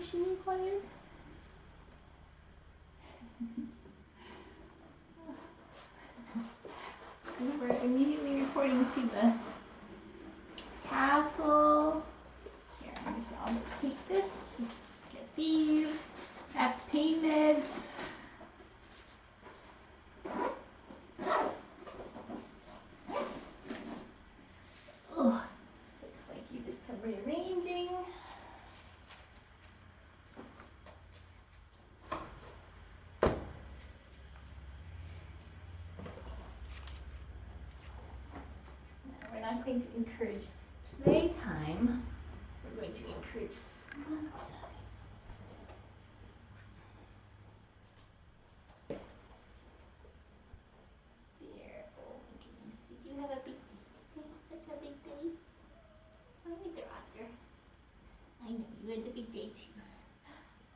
caution required. We're immediately reporting to the castle. Here, I'll just take this, get these. That's pain meds. Oh, looks like you did some rearranging. Now, we're not going to encourage playtime. We're going to encourage snuggle time. There. Oh my goodness. Did you have a big day? Such a big day? Oh, right there, Oscar. I know, you had a big day too.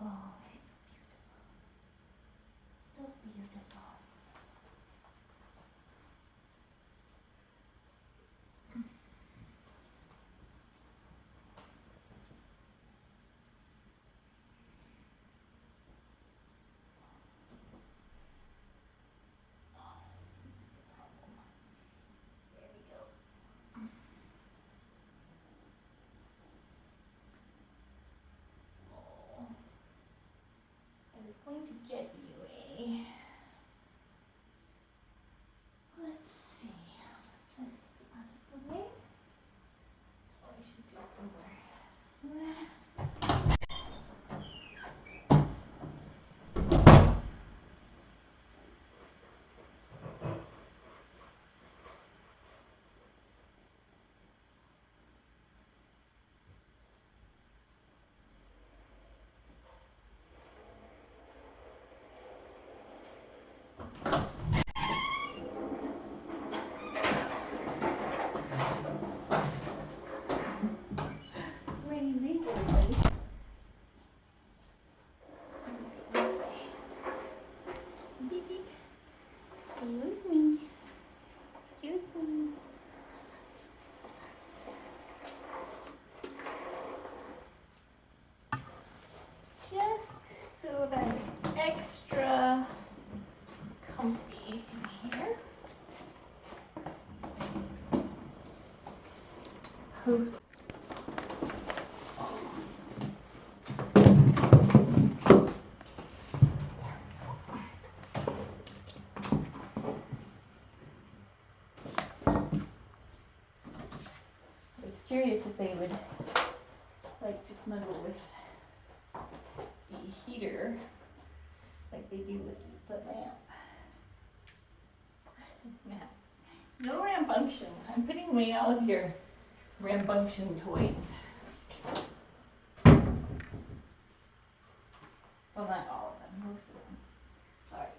Oh, she's so beautiful. So beautiful. There we go. Oh, I was going to get you a. Let's see. Let's out of the way. Oh, I should do somewhere. Where do you leave everybody? This way. Beep, excuse me. Excuse me. Just so that it's extra comfy in here. Post. I was curious if they would like to snuggle with the heater like they do with the lamp. No rambunctious. I'm putting away all of your rambunctious toys. Well, not all of them, most of them. Alright,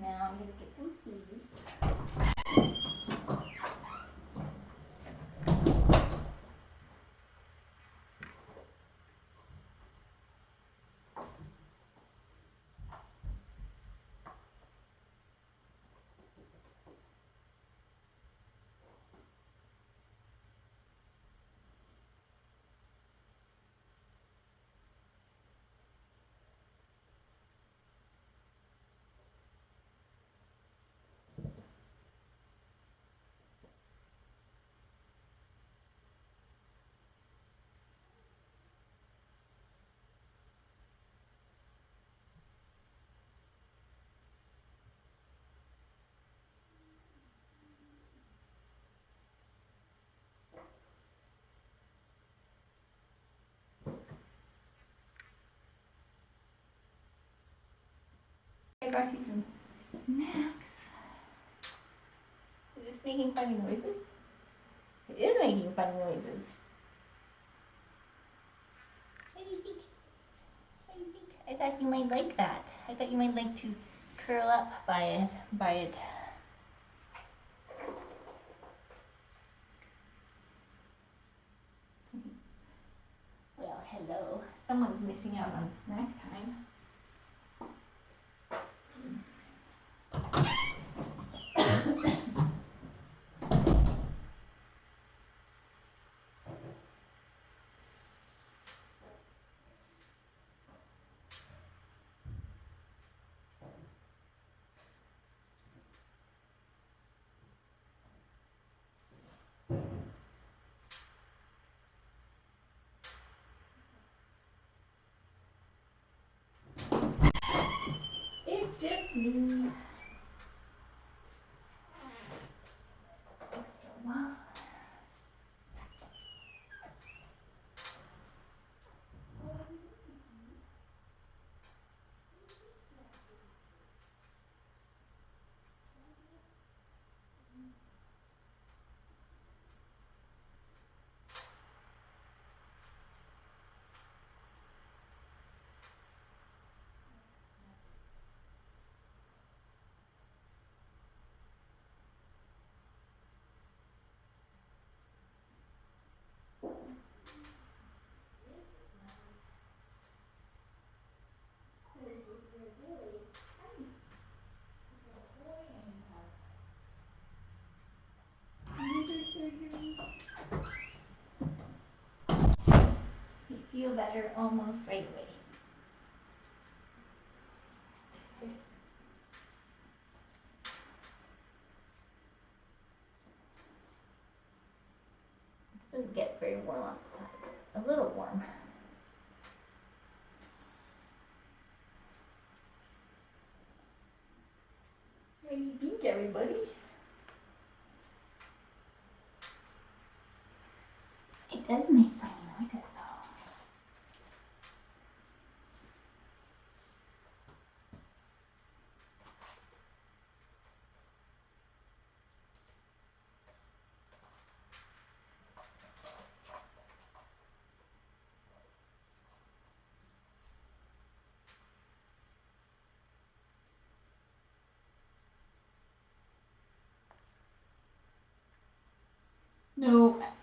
now I'm going to get some food. I brought you some snacks. Is this making funny noises? It is making funny noises. What do you think? What do you think? I thought you might like that. I thought you might like to curl up by it. Well, hello. Someone's missing out on snack time. me. Extra long. You feel better almost right away. It doesn't get very warm outside. A little warm. What do you think, everybody? It does make funny noises, though.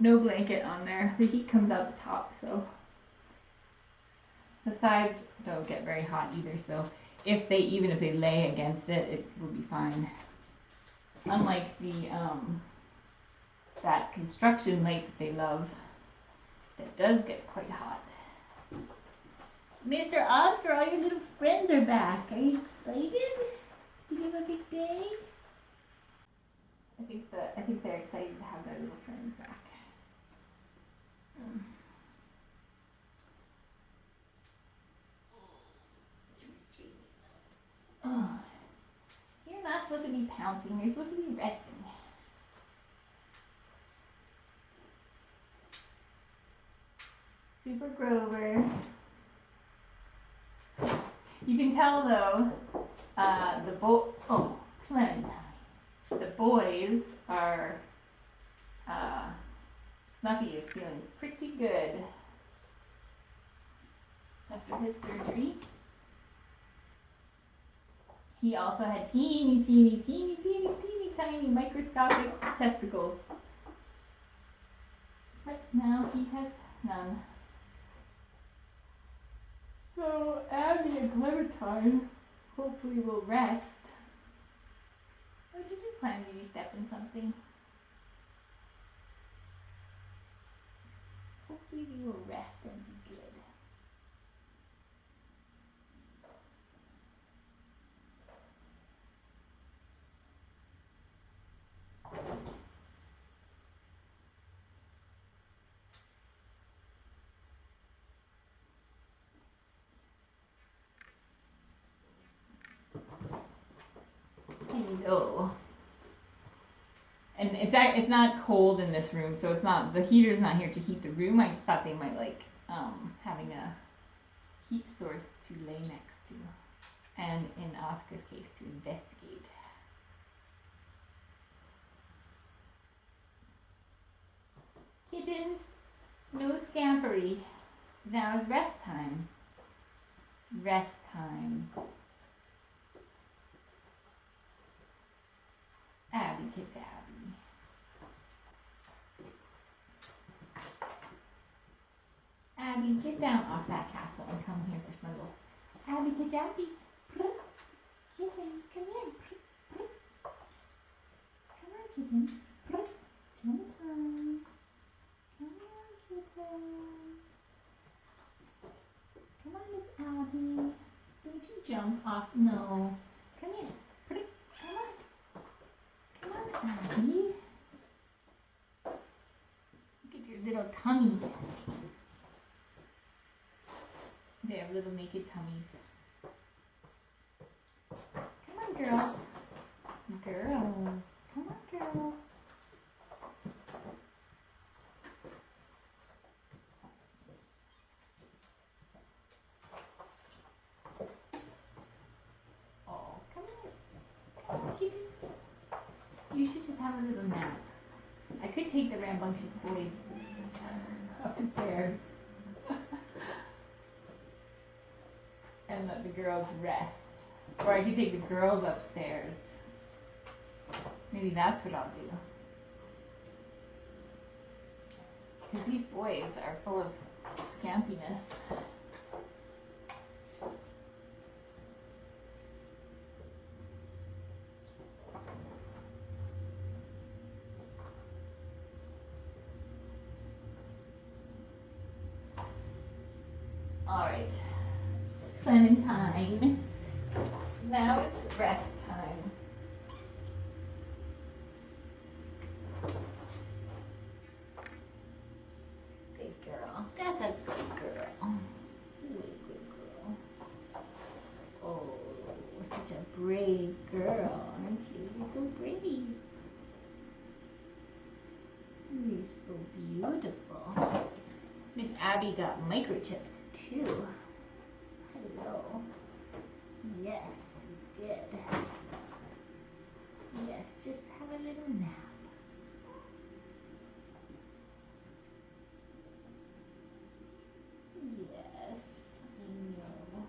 No blanket on there. The heat comes out the top, so the sides don't get very hot either. So even if they lay against it, it will be fine. Unlike the that construction light that they love, that does get quite hot. Mr. Oscar, all your little friends are back. Are you excited? Did you have a big day? I think they're excited to have their little friends back. Oh. You're not supposed to be pouncing, you're supposed to be resting. Super Grover. You can tell though, Clementine. The boys are, Snuffy is feeling pretty good after his surgery. He also had teeny tiny microscopic testicles. But now he has none. So Abby and Clementine hopefully will rest. Or did you plan maybe step in something? Hopefully we will rest and be good. Hello. And in fact, it's not cold in this room, so the heater's not here to heat the room. I just thought they might like having a heat source to lay next to, and in Oscar's case, to investigate. Kittens, no scampery. Now is rest time. Rest time. Abby, kid Abby. Abby, get down off that castle and come here for snuggles. Abby, kid Abby. Kitten, come here. Come on, kitten. Come on. Come on, kitten. Come on, Miss Abby. Don't you jump off. No. Come here. Come on. Come on, Abby. Look at your little tummy. They have little naked tummies. Come on, girls. Girls. Come on, girls. Oh, come here. Come on, Kittens. You should just have a little nap. I could take the rambunctious boys upstairs and let the girls rest. Or I could take the girls upstairs. Maybe that's what I'll do. Because these boys are full of scampiness. Alright, Clementine. Now it's rest time. Good girl. That's a good girl. Really good girl. Oh, such a brave girl, aren't you? You're so brave. You're so beautiful. Miss Abby got microchips too. Hello. Yes, you did. Yes, just have a little nap. Yes, I know.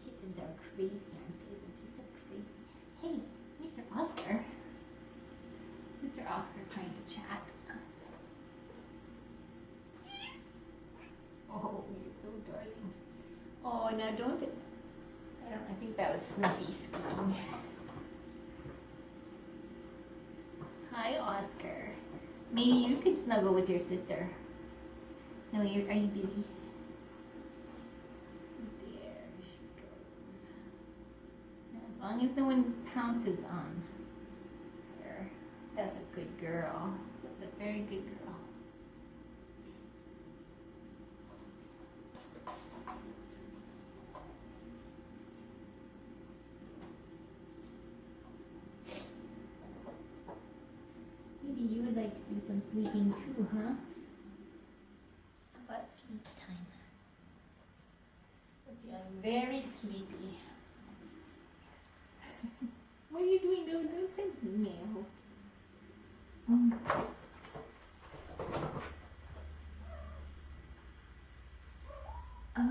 Kittens are crazy, aren't they? They're just crazy. Hey, Mr. Oscar. Mr. Oscar's trying to chat. Oh, you're so darling. Oh, now don't. I think that was Snuffy speaking. Hi, Oscar. Maybe you could snuggle with your sister. No, are you busy? There she goes. Now, as long as no one pounces on her, that's a good girl. That's a very good girl. Maybe you would like to do some sleeping too, huh? How about sleep time? You're feeling very sleepy. What are you doing? Don't send emails. Oh.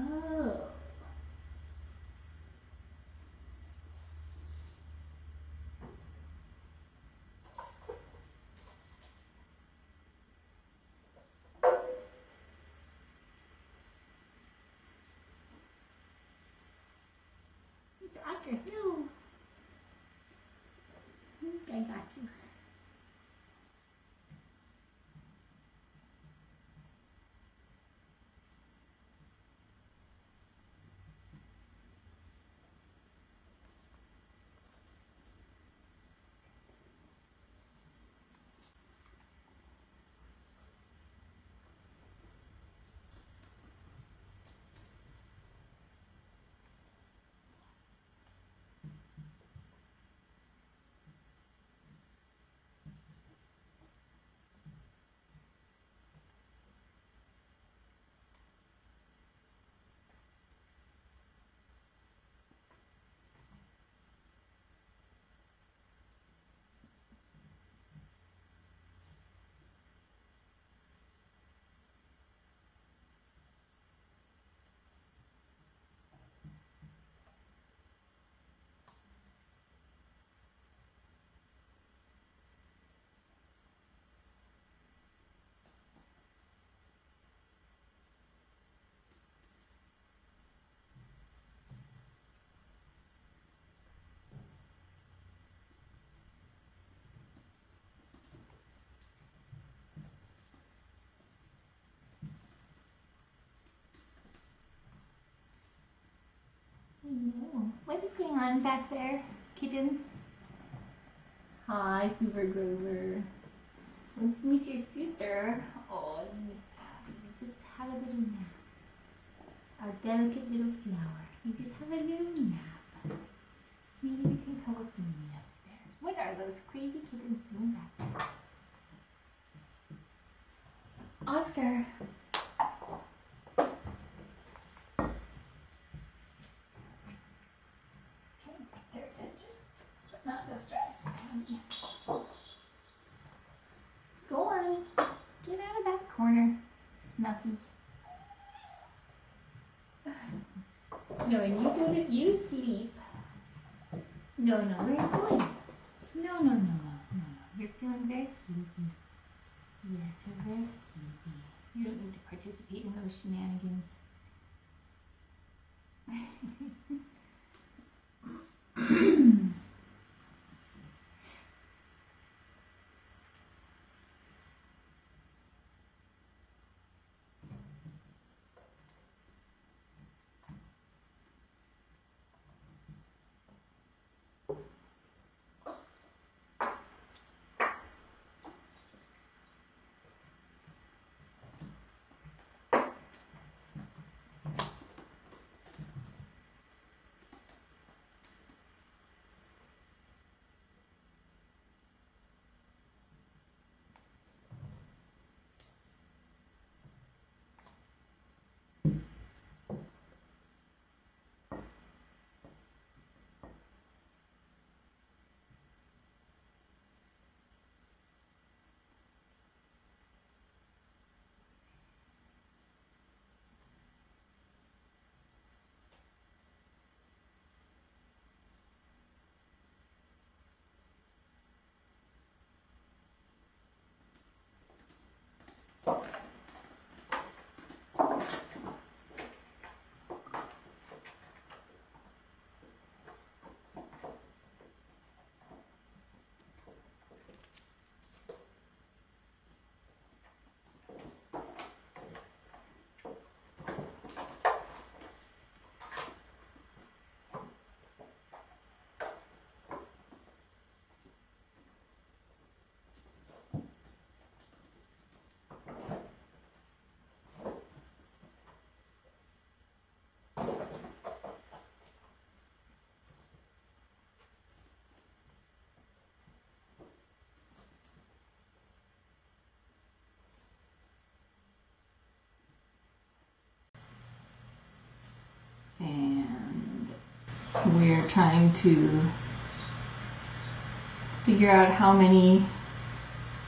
Mr. Oscar, no. I got you. No. What is going on back there, kittens? Hi, Super Grover. Let's meet your sister. Oh, Miss Abby, just have a little nap. Our delicate little flower. You just have a little nap. Maybe we can come with me upstairs. What are those crazy kittens doing back there? Oscar. Trying to get their attention, but not distract them. Go on. Get out of that corner, Snuffy. No, and you go to you sleep. No, where are you going? No. You're feeling very sleepy. Yes, you're very sleepy. You don't need to participate in those shenanigans. And we're trying to figure out how many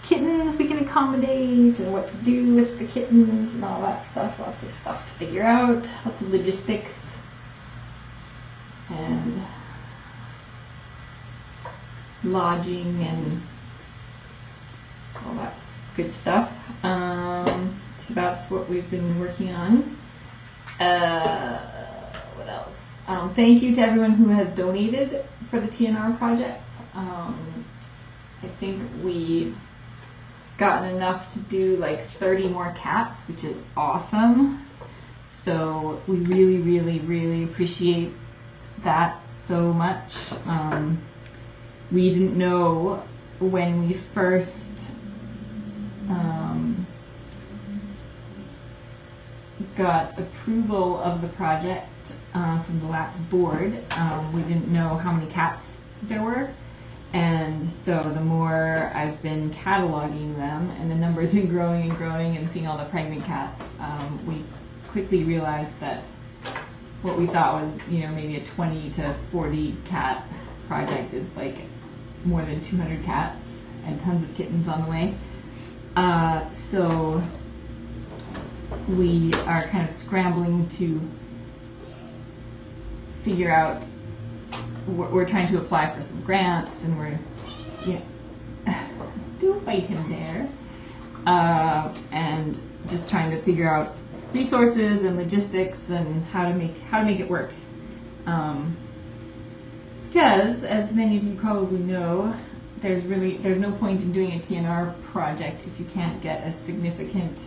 kittens we can accommodate and what to do with the kittens and all that stuff. Lots of stuff to figure out, lots of logistics and lodging and all that good stuff. So that's what we've been working on. What else? Thank you to everyone who has donated for the TNR project. I think we've gotten enough to do like 30 more cats, which is awesome. So we really appreciate that so much. We didn't know when we first got approval of the project from the LAPS board. We didn't know how many cats there were, and so the more I've been cataloging them and the numbers been growing and seeing all the pregnant cats, we quickly realized that what we thought was, you know, maybe a 20 to 40 cat project is like more than 200 cats and tons of kittens on the way. So we are kind of scrambling to figure out, we're trying to apply for some grants, and we're, don't bite him there, and just trying to figure out resources and logistics and how to make it work. Because, as many of you probably know, there's no point in doing a TNR project if you can't get a significant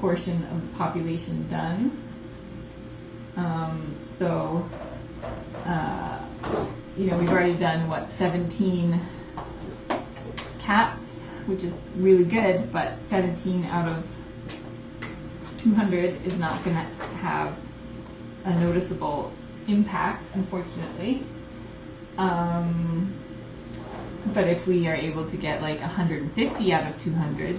portion of the population done. We've already done 17 cats, which is really good, but 17 out of 200 is not going to have a noticeable impact, unfortunately. But if we are able to get like 150 out of 200,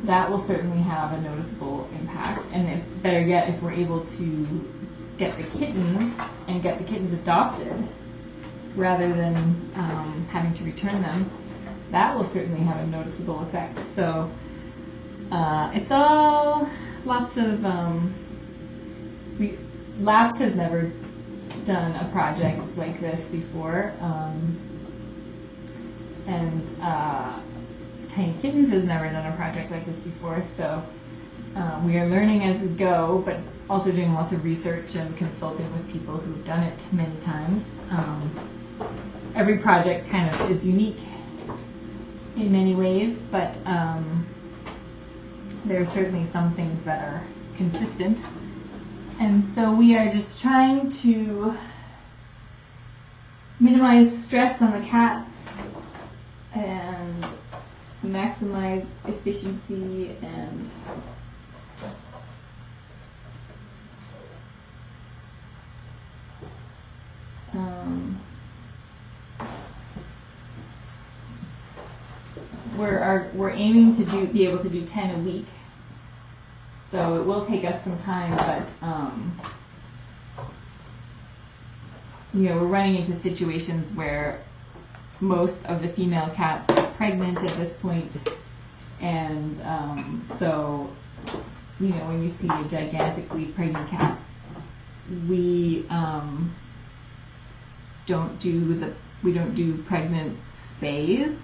that will certainly have a noticeable impact. And better yet, if we're able to get the kittens and get the kittens adopted rather than having to return them, that will certainly have a noticeable effect. So it's all lots of Labs has never done a project like this before, and Tiny Kittens has never done a project like this before, so we are learning as we go, but also doing lots of research and consulting with people who've done it many times. Every project kind of is unique in many ways, but there are certainly some things that are consistent. And so we are just trying to minimize stress on the cats and maximize efficiency and we're aiming to be able to do 10 a week. So it will take us some time, but we're running into situations where most of the female cats are pregnant at this point, and so when you see a gigantically pregnant cat, we don't do pregnant spays.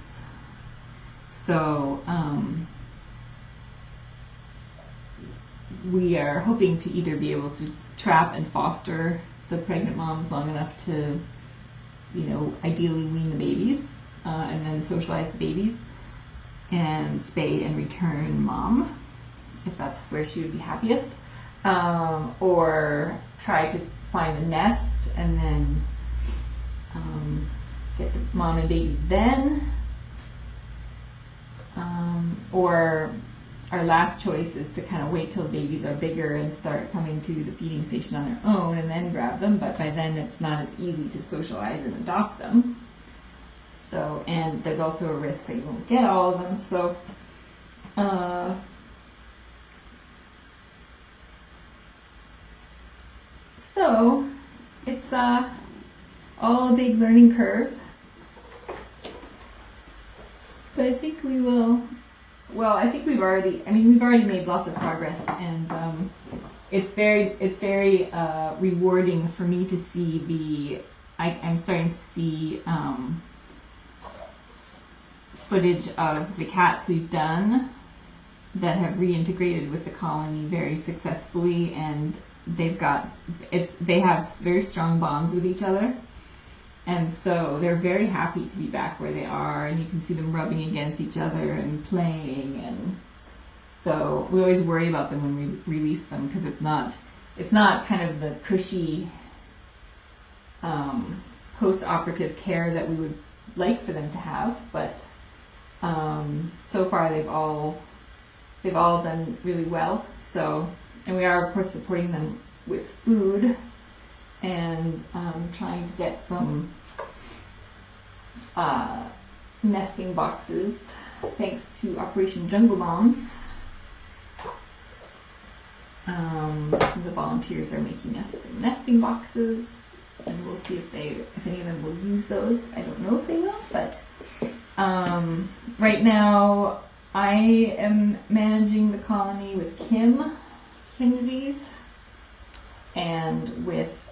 So we are hoping to either be able to trap and foster the pregnant moms long enough to, ideally wean the babies, and then socialize the babies, and spay and return mom, if that's where she would be happiest, or try to find the nest and then get the mom and babies then, or our last choice is to kind of wait till babies are bigger and start coming to the feeding station on their own and then grab them, but by then it's not as easy to socialize and adopt them. So, and there's also a risk that you won't get all of them. So, it's all a big learning curve. But I think we will. Well, I think we've already made lots of progress, and it's very rewarding for me to see I'm starting to see footage of the cats we've done that have reintegrated with the colony very successfully, and they have very strong bonds with each other. And so they're very happy to be back where they are, and you can see them rubbing against each other and playing. And so we always worry about them when we release them, because it's not kind of the cushy post-operative care that we would like for them to have. But so far they've all done really well. So, and we are of course supporting them with food and trying to get some nesting boxes, thanks to Operation Jungle Moms. Some of the volunteers are making us some nesting boxes, and we'll see if any of them will use those. I don't know if they will, but right now I am managing the colony with Kimsies, and with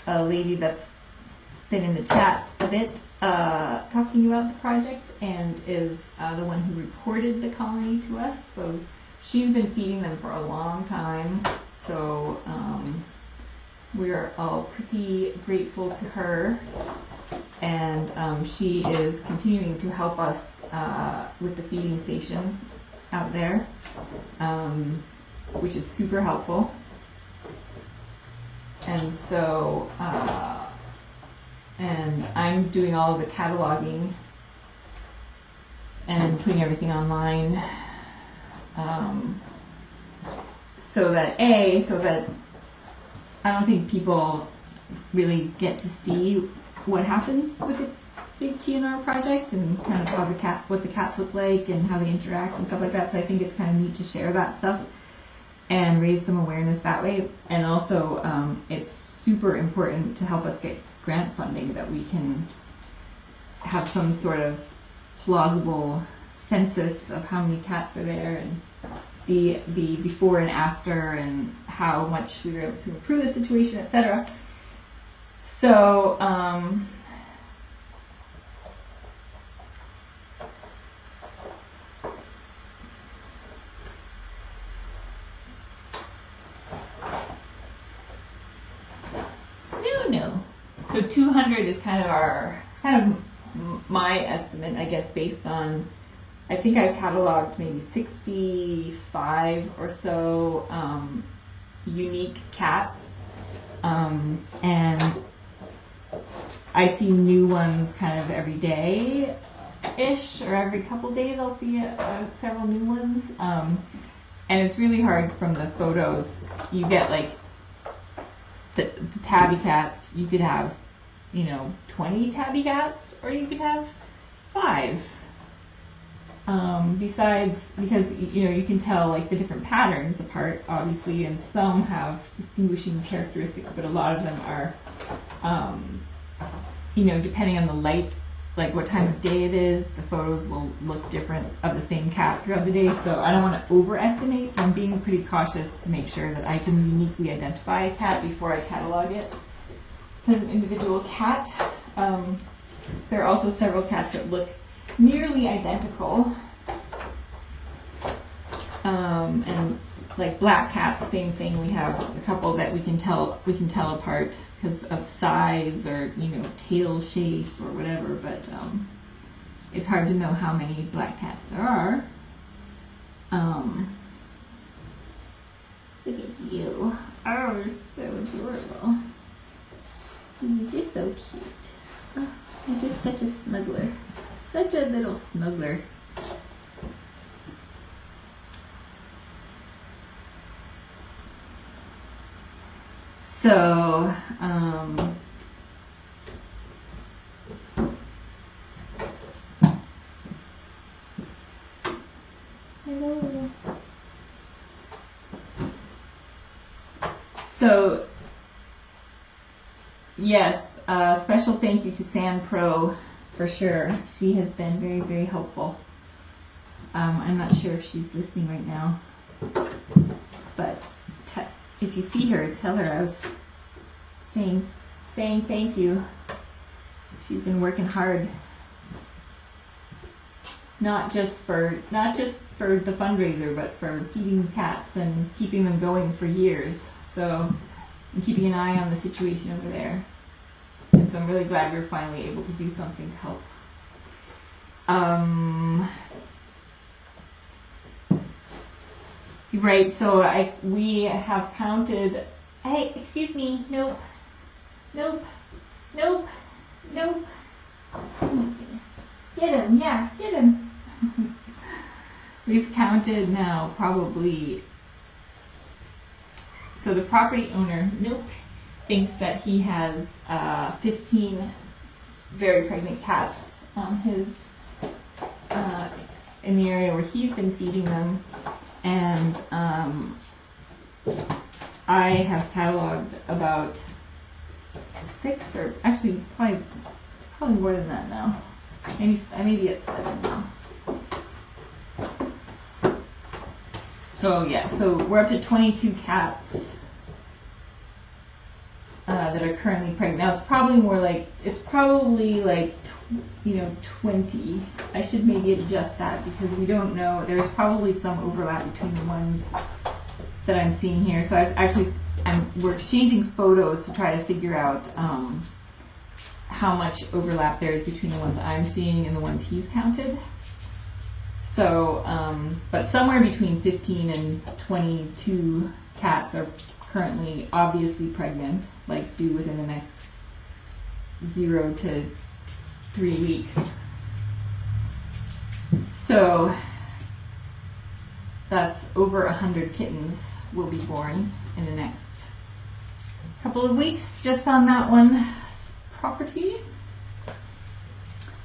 a lady that's been in the chat a bit talking about the project, and is the one who reported the colony to us. So she's been feeding them for a long time, so we're all pretty grateful to her, and she is continuing to help us with the feeding station out there, which is super helpful. And so and I'm doing all of the cataloging and putting everything online, so that I don't think people really get to see what happens with the big TNR project and kind of how what the cats look like and how they interact and stuff like that. So I think it's kind of neat to share that stuff and raise some awareness that way. And also, it's super important to help us get grant funding that we can have some sort of plausible census of how many cats are there and the before and after and how much we were able to improve the situation, etc. So so 200 is kind of my estimate, I guess, based on, I think I've cataloged maybe 65 or so unique cats, and I see new ones kind of every day-ish, or every couple days I'll see several new ones, and it's really hard from the photos. You get like the tabby cats, you could have 20 tabby cats, or you could have 5. Besides, because you can tell like the different patterns apart, obviously, and some have distinguishing characteristics, but a lot of them are, depending on the light, like what time of day it is, the photos will look different of the same cat throughout the day. So I don't want to overestimate, so I'm being pretty cautious to make sure that I can uniquely identify a cat before I catalog it as an individual cat. There are also several cats that look nearly identical, and like black cats, same thing. We have a couple that we can tell apart because of size or tail shape or whatever. But it's hard to know how many black cats there are. Look at you! Oh, you're so adorable. You're just so cute. Oh, you're just such a snuggler. Such a little snuggler. So, hello. So, yes, special thank you to San Pro for sure. She has been very, very helpful. I'm not sure if she's listening right now, but if you see her, tell her I was saying thank you. She's been working hard, not just for the fundraiser, but for feeding cats and keeping them going for years. So, and keeping an eye on the situation over there. And so I'm really glad we were finally able to do something to help. Right, so we have counted. Hey, excuse me. Nope. Nope. Nope. Nope. Oh my goodness. Get him, yeah, get him. We've counted now probably. So the property owner, thinks that he has 15 very pregnant cats on his in the area where he's been feeding them, and I have cataloged about 6, or actually it's probably more than that now. Maybe at 7 now. Oh yeah, so we're up to 22 cats that are currently pregnant. Now it's probably like 20. I should maybe adjust that because we don't know. There's probably some overlap between the ones that I'm seeing here. So we're exchanging photos to try to figure out how much overlap there is between the ones I'm seeing and the ones he's counted. So, but somewhere between 15 and 22 cats are currently obviously pregnant, like due within the next 0 to 3 weeks. So, that's over 100 kittens will be born in the next couple of weeks just on that one property.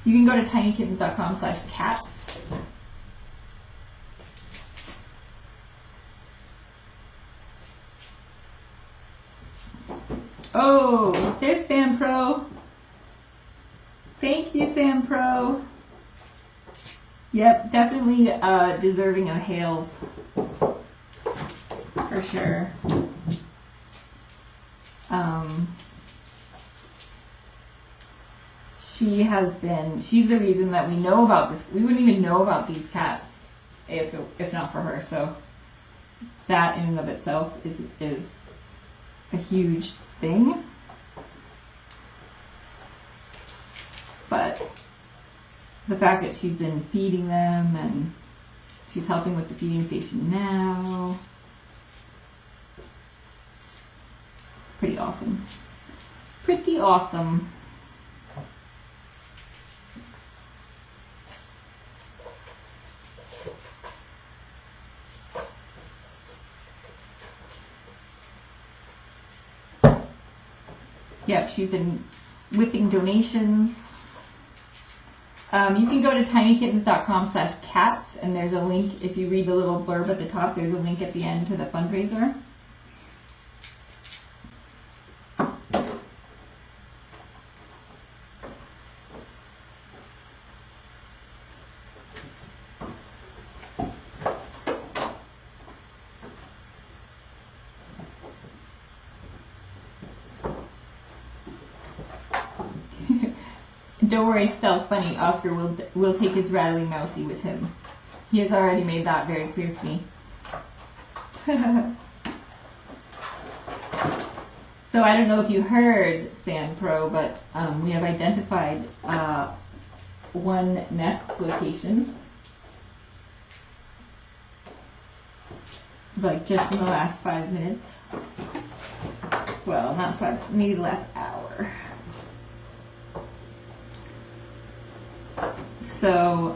You can go to tinykittens.com/cats. Oh, there's Sam Pro. Thank you, Sam Pro. Yep, definitely deserving of hails. For sure. She's the reason that we know about this. We wouldn't even know about these cats if not for her. So that in and of itself is a huge thing. But the fact that she's been feeding them and she's helping with the feeding station now, it's pretty awesome. Pretty awesome. Yep, she's been whipping donations. You can go to tinykittens.com/cats, and there's a link. If you read the little blurb at the top, there's a link at the end to the fundraiser. Don't worry, Stealth Bunny. Oscar will take his rattling mousey with him. He has already made that very clear to me. So I don't know if you heard, Stan Pro, but we have identified one nest location. Like just in the last 5 minutes. Well, not 5, maybe the last hour. So,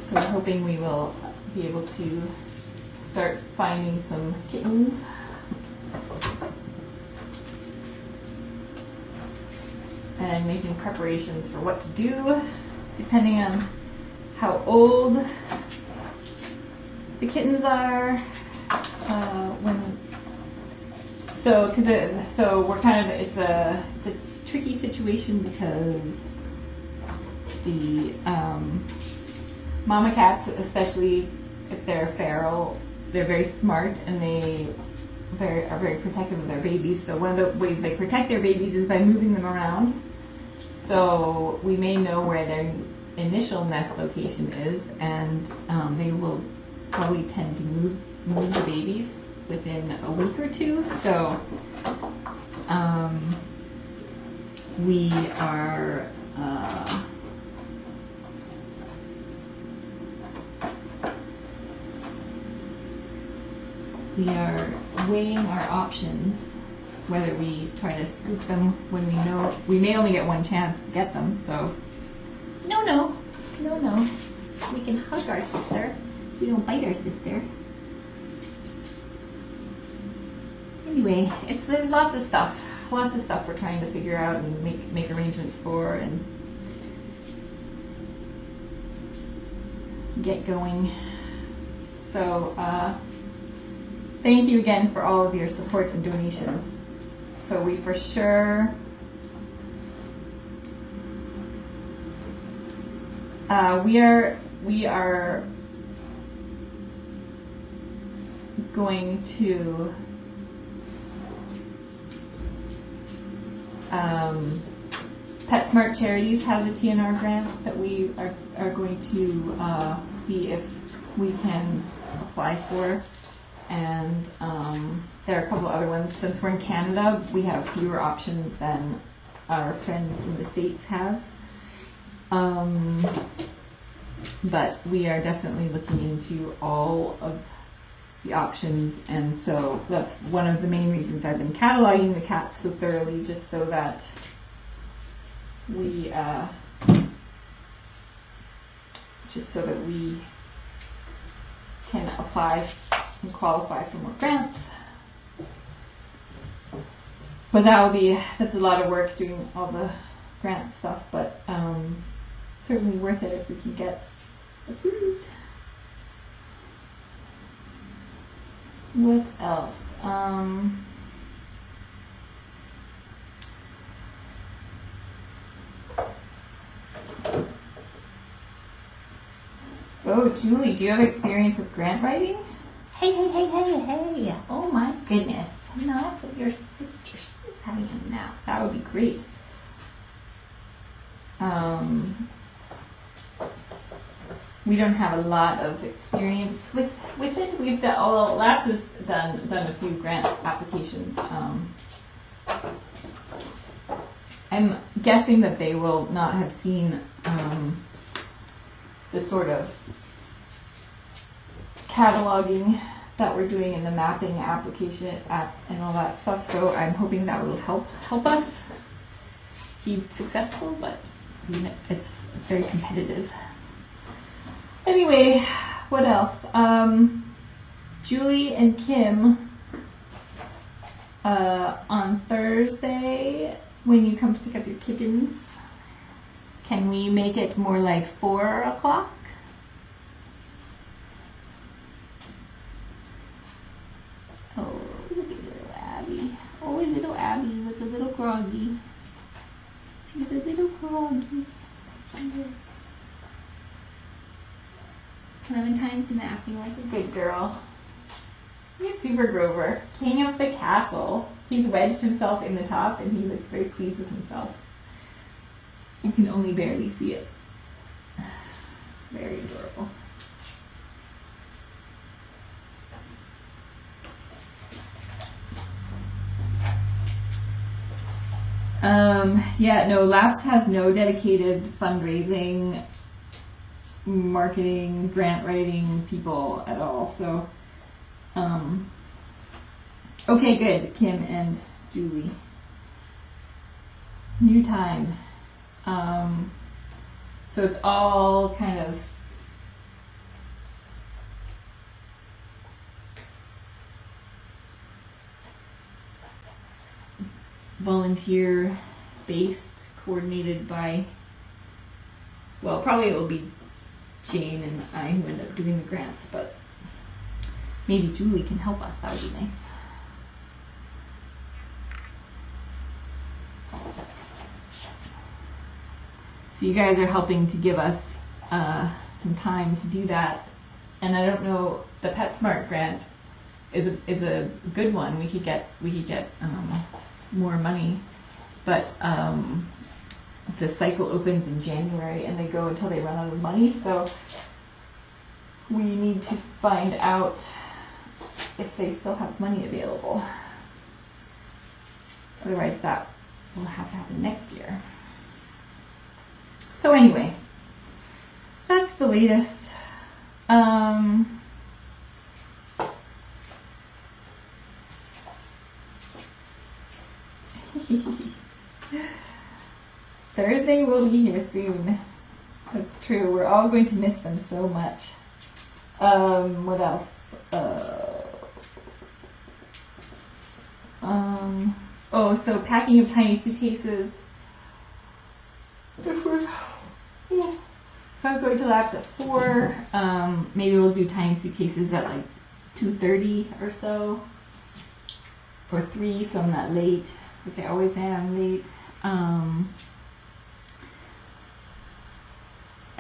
we're hoping we will be able to start finding some kittens. And making preparations for what to do, depending on how old the kittens are. So we're kind of it's a tricky situation because the mama cats, especially if they're feral, they're very smart and they are very protective of their babies. So one of the ways they protect their babies is by moving them around. So we may know where their initial nest location is, and they will probably tend to move the babies within a week or two. So we are weighing our options, whether we try to scoop them when we know we may only get one chance to get them. So no, we can hug our sister. We don't bite our sister. Anyway, there's lots of stuff we're trying to figure out and make arrangements for and get going. So thank you again for all of your support and donations. So we for sure we are going to PetSmart Charities has a TNR grant that we are going to see if we can apply for. And there are a couple other ones. Since we're in Canada, we have fewer options than our friends in the States have. But we are definitely looking into all of the options, and so that's one of the main reasons I've been cataloging the cats so thoroughly, just so that we can apply and qualify for more grants. But that's a lot of work doing all the grant stuff, but certainly worth it if we can get approved. What else? Oh, Julie, do you have experience with grant writing? Hey. Oh my goodness. Not your sister. She's having a nap. That would be great. We don't have a lot of experience with it. We've done, Labs has done a few grant applications. I'm guessing that they will not have seen the sort of cataloging that we're doing in the mapping application app and all that stuff. So I'm hoping that will help us be successful, but it's very competitive. Anyway, what else? Julie and Kim, on Thursday, when you come to pick up your kittens, can we make it more like 4 o'clock? Oh, look at little Abby. Oh, little Abby was a little groggy. She's a little groggy. Clementine's napping like a good girl. Look at Super Grover, king of the castle. He's wedged himself in the top and he looks very pleased with himself. You can only barely see it. Very adorable. Yeah, no, Labs has no dedicated fundraising, marketing, grant writing people at all. So, okay, good, Kim and Julie. New time. So it's all kind of volunteer based, coordinated by, well, probably it will be Jane and I who end up doing the grants, but maybe Julie can help us. That would be nice. So you guys are helping to give us some time to do that, and I don't know, the PetSmart grant is a good one. We could get more money, but the cycle opens in January and they go until they run out of money. So we need to find out if they still have money available. Otherwise, that will have to happen next year. So anyway, that's the latest. Thursday will be here soon. That's true. We're all going to miss them so much. What else? Oh, so packing of tiny suitcases. If I'm going to Labs at 4, maybe we'll do tiny suitcases at like 2:30 or so, or 3, so I'm not late. Like I always am late.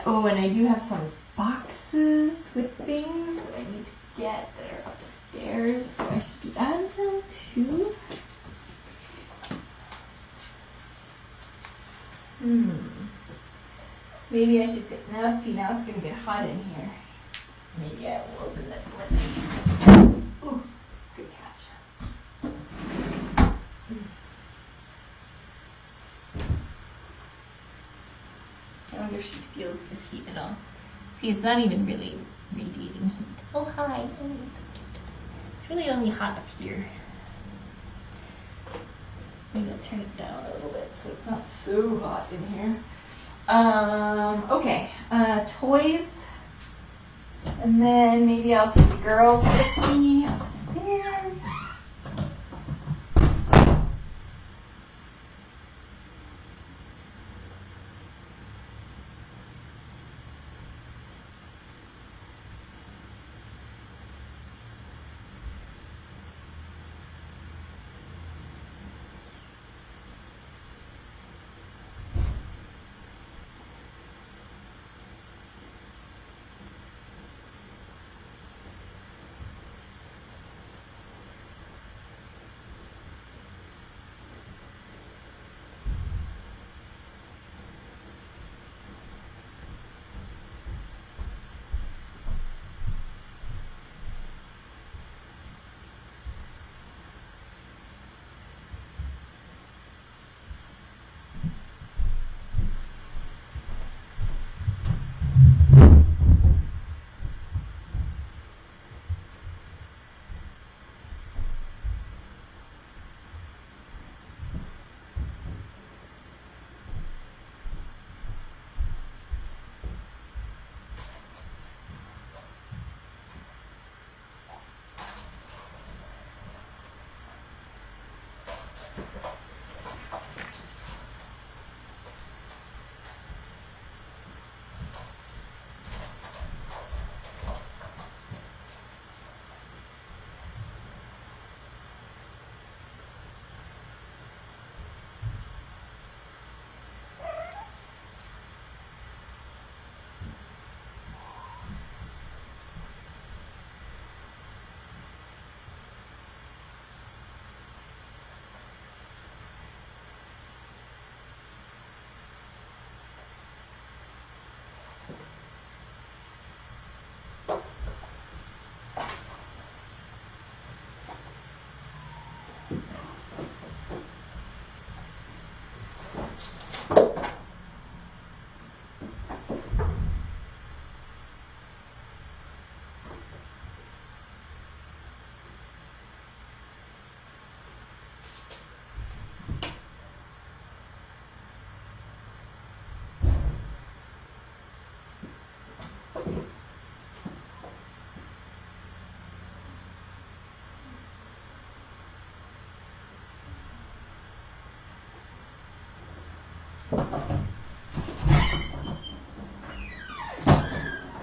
Oh, and I do have some boxes with things that I need to get that are upstairs, so I should do that now too. Maybe I should, now it's going to get hot in here. Maybe I will open this window. Ooh, good catch. I wonder if she feels this heat at all. See, it's not even really radiating heat. Oh, hi. Oh, it's really only hot up here. Maybe I'll turn it down a little bit so it's not so hot in here. Okay, toys. And then maybe I'll take the girls with me upstairs.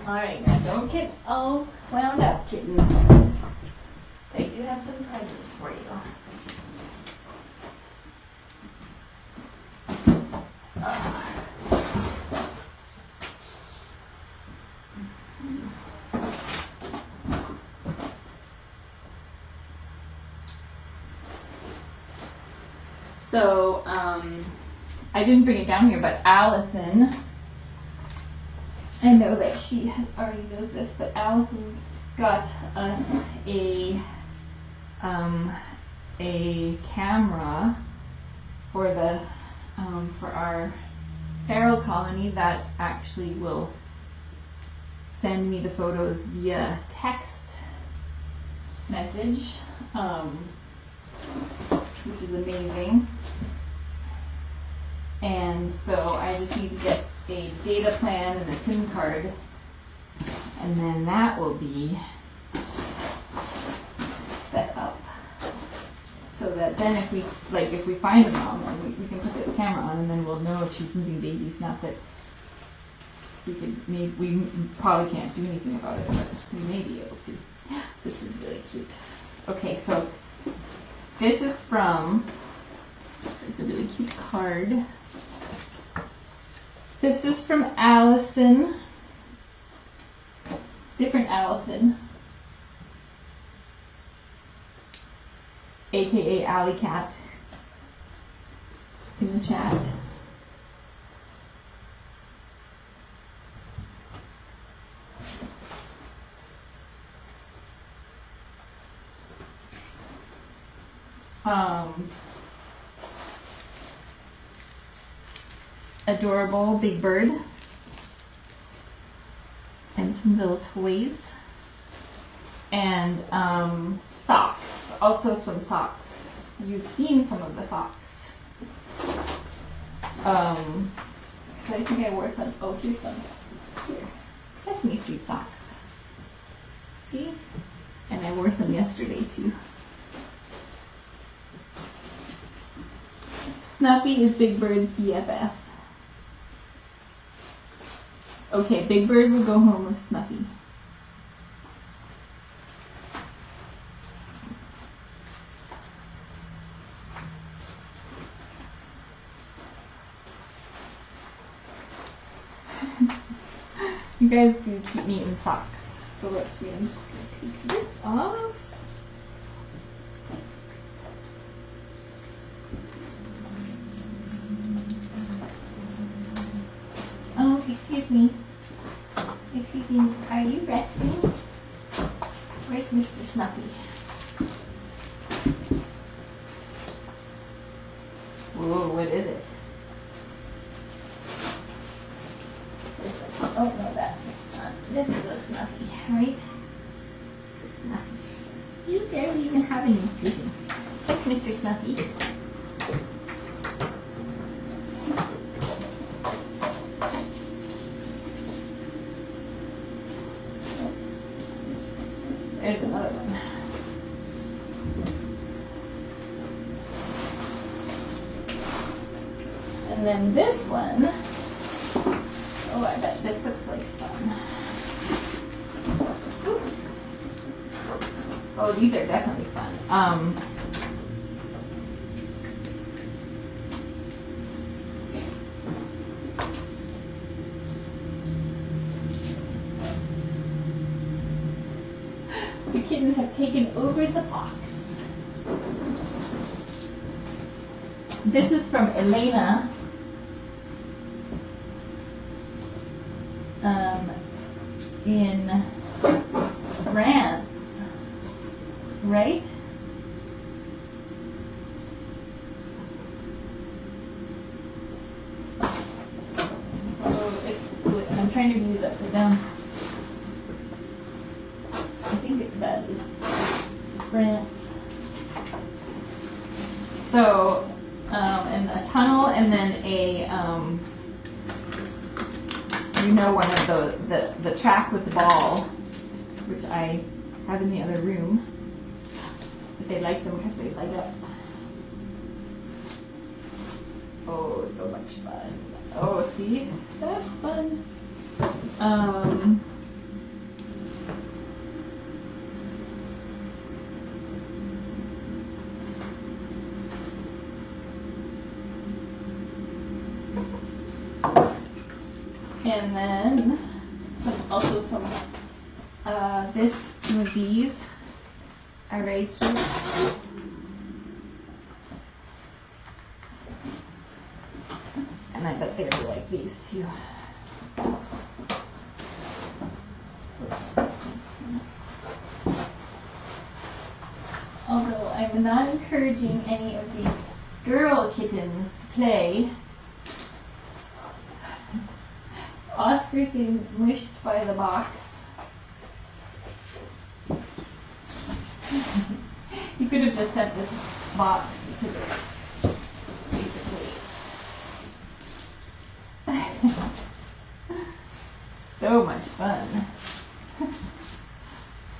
Alright, now don't get all wound up, kittens. They do have some presents for you. So, I didn't bring it down here, but Allison, I know that she already knows this, but Allison got us a camera for the for our feral colony that actually will send me the photos via text message, which is amazing. And so I just need to get a data plan and a SIM card, and then that will be set up so that then if we find a mom, then we can put this camera on, and then we'll know if she's losing babies. Not that we probably can't do anything about it, but we may be able to. This is really cute. Okay, so this is from, it's a really cute card. This is from Allison, different Allison, aka Alley Cat, in the chat. Adorable big bird. some little toys. And socks. Also some socks. You've seen some of the socks. So I think I wore some. Oh, here's some. Here. Sesame Street socks. See? And I wore some yesterday too. Snuffy is Big Bird's BFF. Okay, Big Bird will go home with Snuffy. You guys do keep me in socks. So let's see, I'm just going to take this off. Oh, excuse me. Excuse me, are you resting? Where's Mr. Snuffy? Whoa, what is it? Oh, no, that's not. This is a Snuffy, right? This Snuffy. You barely even have any vision. Look, Mr. Snuffy. There's another one. And then this one. Oh, I bet this looks like fun. Oops. Oh, these are definitely fun. The kittens have taken over the box. This is from Elena. In France, right? Oh, I'm trying to view it upside down. I think that is France. So, and a tunnel, and then a you know, one of the track with the ball, which I have in the other room. But they like them because they light up. Oh, so much fun. Oh, see? That's fun. And then some of these are very cute. And I bet they will like these too. Although I'm not encouraging any of the girl kittens to play. Oscar's getting mushed by the box. You could have just said this box because it's basically so much fun.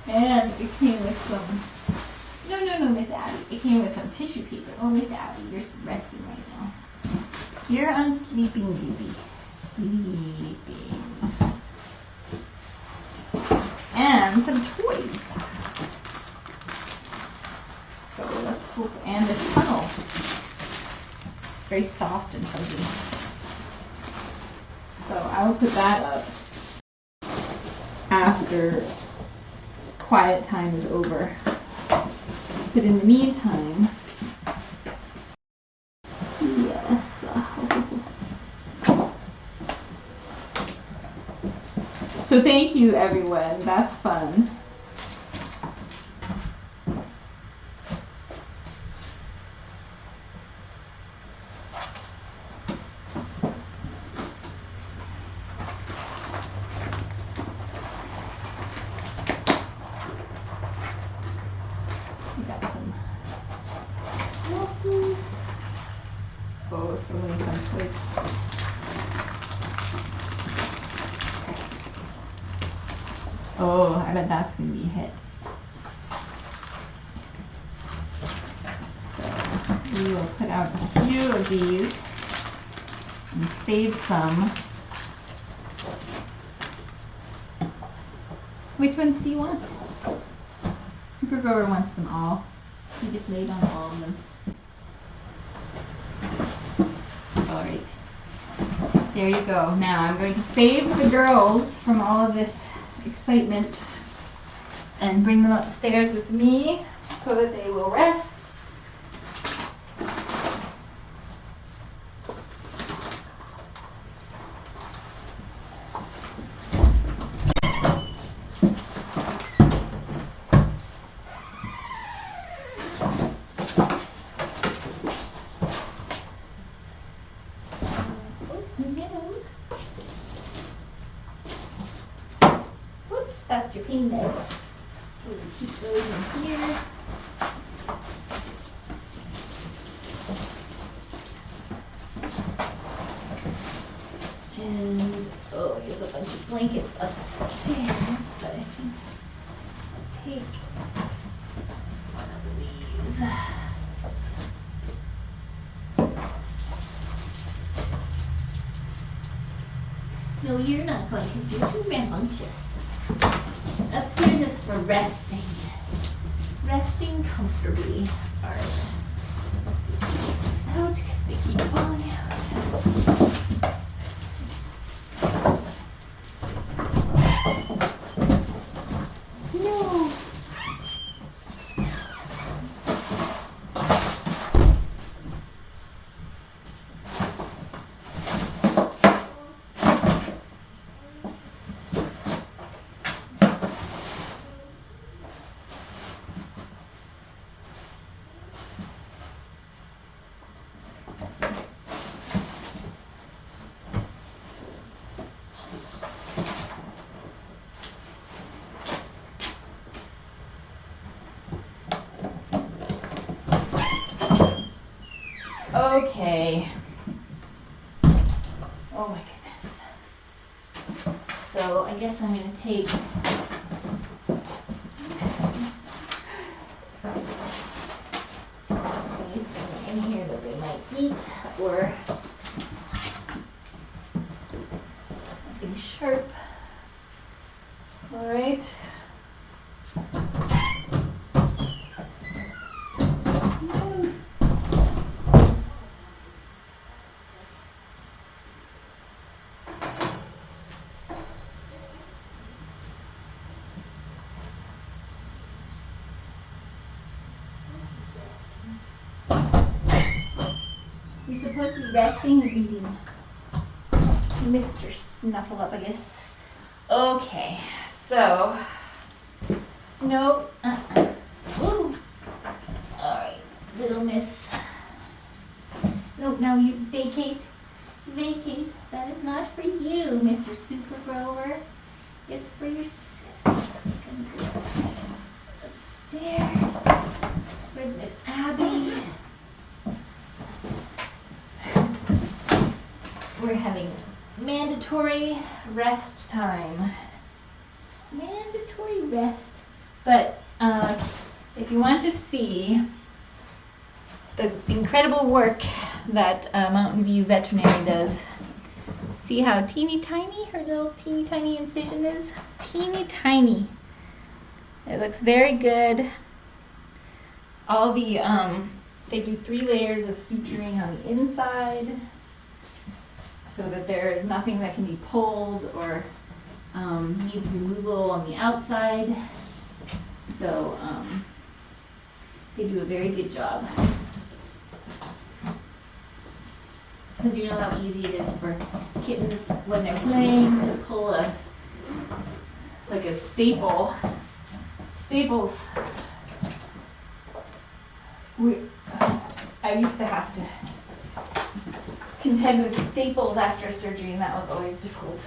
And it came with some, no, Miss Abby. It came with some tissue paper. Oh, Miss Abby, you're resting right now. You're on sleeping beauty. Sleeping. And some toys. So let's hope, and this tunnel. Very soft and fuzzy. So I will put that up after quiet time is over. But in the meantime, yes. So thank you, everyone. That's fun. doing some toys. Oh, I bet that's gonna be a hit. So we will put out a few of these and save some. Which ones do you want? Super Grower wants them all. He just laid on all of them. Alright. There you go. Now I'm going to save the girls from all of this excitement and bring them upstairs with me so that they will rest. That's your pain meds. We'll keep those in here. And oh, there's a bunch of blankets upstairs, but I think I'll take one of these. No, you're not going because you're too rambunctious. Upstairs is for resting. Resting comfortably. Alright. Out because they keep falling out. No. Okay. Oh my goodness. So I guess I'm going to take anything in here that they might eat or nothing sharp. All right. You're supposed to be resting and eating. Mr. Snuffle Up, I guess. Okay, so. No. Ooh. Alright, little miss. Nope, now you vacate. Vacate. That is not for you, Mr. Super Grower. It's for your sister. Upstairs. Where's Miss Abby? We're having mandatory rest time. Mandatory rest. But if you want to see the incredible work that Mountain View Veterinary does, see how teeny tiny her little teeny tiny incision is? Teeny tiny. It looks very good. All the, they do 3 layers of suturing on the inside, so that there is nothing that can be pulled or needs removal on the outside. So they do a very good job. Because you know how easy it is for kittens when they're playing to pull a staple. Staples. I used to have to contend with staples after surgery, and that was always difficult.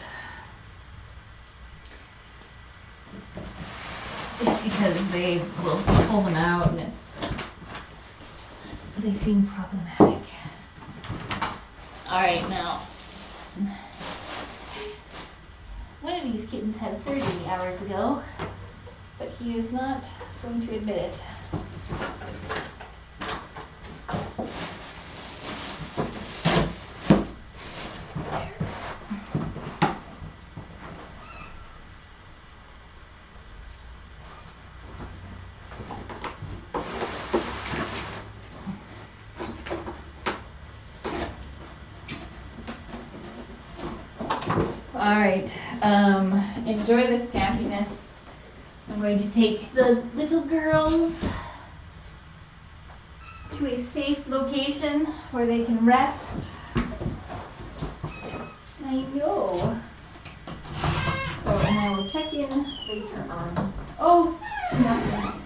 Just because they will pull them out and they seem problematic. Alright, now. One of these kittens had surgery hours ago, but he is not going to admit it. Alright, enjoy the scampiness. I'm going to take the little girls to a safe location where they can rest. I know. So, and I will check in later on. Oh, nothing.